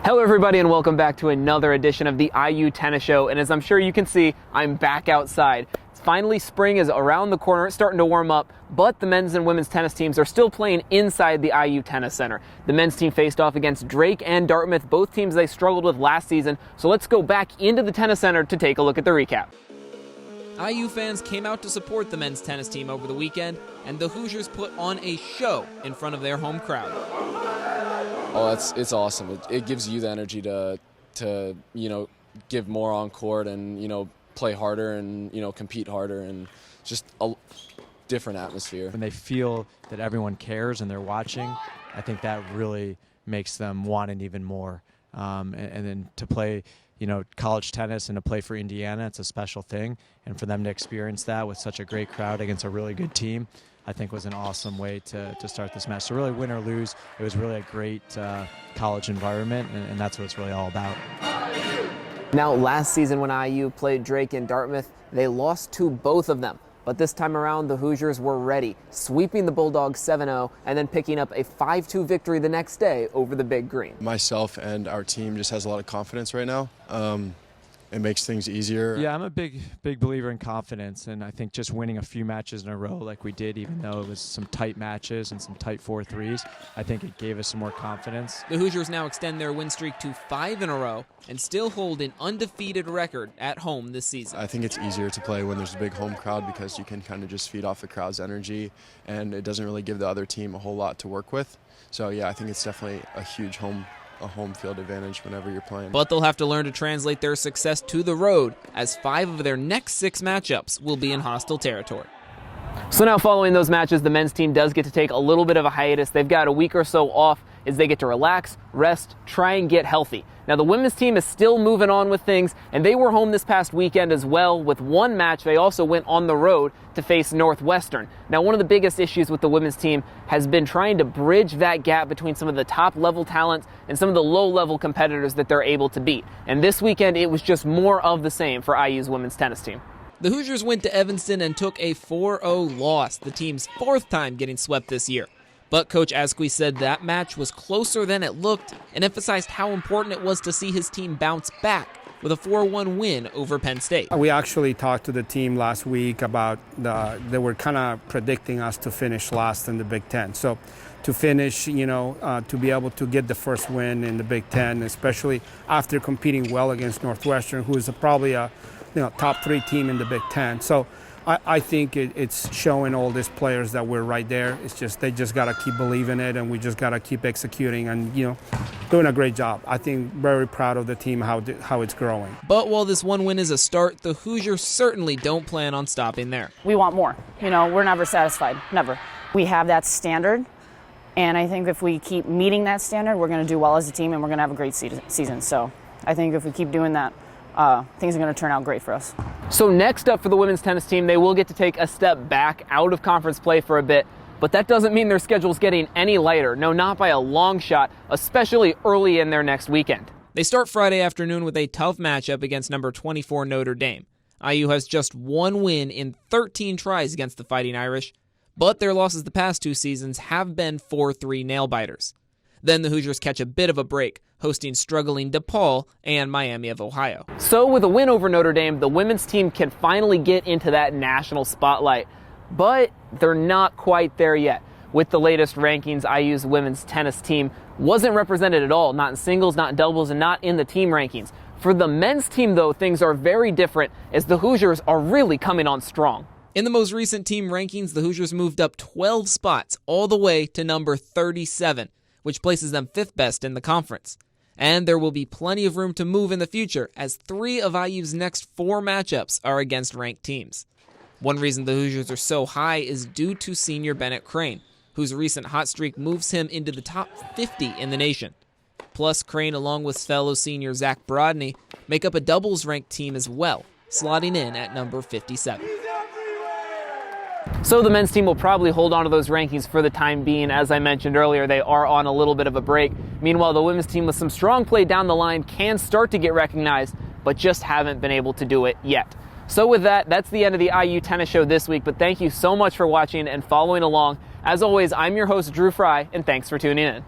Hello everybody and welcome back to another edition of the IU Tennis Show, and as I'm sure you can see, I'm back outside. Finally, spring is around the corner, it's starting to warm up, but the men's and women's tennis teams are still playing inside the IU Tennis Center. The men's team faced off against Drake and Dartmouth, both teams they struggled with last season, so let's go back into the tennis center to take a look at the recap. IU fans came out to support the men's tennis team over the weekend, and the Hoosiers put on a show in front of their home crowd. Oh, it's awesome. It gives you the energy to give more on court and play harder and compete harder, and just a different atmosphere. When they feel that everyone cares and they're watching, I think that really makes them want it even more. And then to play college tennis and to play for Indiana, it's a special thing, and for them to experience that with such a great crowd against a really good team, I think was an awesome way to start this match. So really, win or lose, it was really a great college environment, and that's what it's really all about. Now, last season when IU played Drake and Dartmouth, they lost to both of them. But this time around, the Hoosiers were ready, sweeping the Bulldogs 7-0 and then picking up a 5-2 victory the next day over the Big Green. Myself and our team just has a lot of confidence right now. It makes things easier. Yeah, I'm a big believer in confidence, and I think just winning a few matches in a row like we did, even though it was some tight matches and some tight 4-3s, I think it gave us some more confidence. The Hoosiers now extend their win streak to 5 in a row and still hold an undefeated record at home this season. I think it's easier to play when there's a big home crowd because you can kind of just feed off the crowd's energy, and it doesn't really give the other team a whole lot to work with. So yeah, I think it's definitely a huge home field advantage whenever you're playing. But they'll have to learn to translate their success to the road, as 5 of their next 6 matchups will be in hostile territory. So now, following those matches, the men's team does get to take a little bit of a hiatus. They've got a week or so off as they get to relax, rest, try and get healthy. Now, the women's team is still moving on with things, and they were home this past weekend as well with one match. They also went on the road to face Northwestern. Now, one of the biggest issues with the women's team has been trying to bridge that gap between some of the top-level talents and some of the low-level competitors that they're able to beat. And this weekend, it was just more of the same for IU's women's tennis team. The Hoosiers went to Evanston and took a 4-0 loss, the team's 4th time getting swept this year. But Coach Asqui said that match was closer than it looked and emphasized how important it was to see his team bounce back with a 4-1 win over Penn State. We actually talked to the team last week about they were kind of predicting us to finish last in the Big Ten. So to finish, to be able to get the first win in the Big Ten, especially after competing well against Northwestern, who is probably a top 3 team in the Big Ten. So I think it's showing all these players that we're right there. It's just they just got to keep believing it, and we just got to keep executing and doing a great job. I think very proud of the team, how it's growing. But while this one win is a start, the Hoosiers certainly don't plan on stopping there. We want more. We're never satisfied, never. We have that standard, and I think if we keep meeting that standard, we're going to do well as a team, and we're going to have a great season. So I think if we keep doing that, things are going to turn out great for us. So next up for the women's tennis team, they will get to take a step back out of conference play for a bit, but that doesn't mean their schedule's getting any lighter. No, not by a long shot, especially early in their next weekend. They start Friday afternoon with a tough matchup against number 24 Notre Dame. IU has just 1 win in 13 tries against the Fighting Irish, but their losses the past 2 seasons have been 4-3 nail-biters. Then the Hoosiers catch a bit of a break, hosting struggling DePaul and Miami of Ohio. So with a win over Notre Dame, the women's team can finally get into that national spotlight. But they're not quite there yet. With the latest rankings, IU's women's tennis team wasn't represented at all, not in singles, not in doubles, and not in the team rankings. For the men's team, though, things are very different, as the Hoosiers are really coming on strong. In the most recent team rankings, the Hoosiers moved up 12 spots, all the way to number 37. Which places them 5th best in the conference. And there will be plenty of room to move in the future, as 3 of IU's next 4 matchups are against ranked teams. One reason the Hoosiers are so high is due to senior Bennett Crane, whose recent hot streak moves him into the top 50 in the nation. Plus, Crane, along with fellow senior Zach Brodney, make up a doubles-ranked team as well, slotting in at number 57. So the men's team will probably hold on to those rankings for the time being. As I mentioned earlier, they are on a little bit of a break. Meanwhile, the women's team with some strong play down the line can start to get recognized, but just haven't been able to do it yet. So with that, that's the end of the IU Tennis Show this week, but thank you so much for watching and following along. As always, I'm your host, Drew Frey, and thanks for tuning in.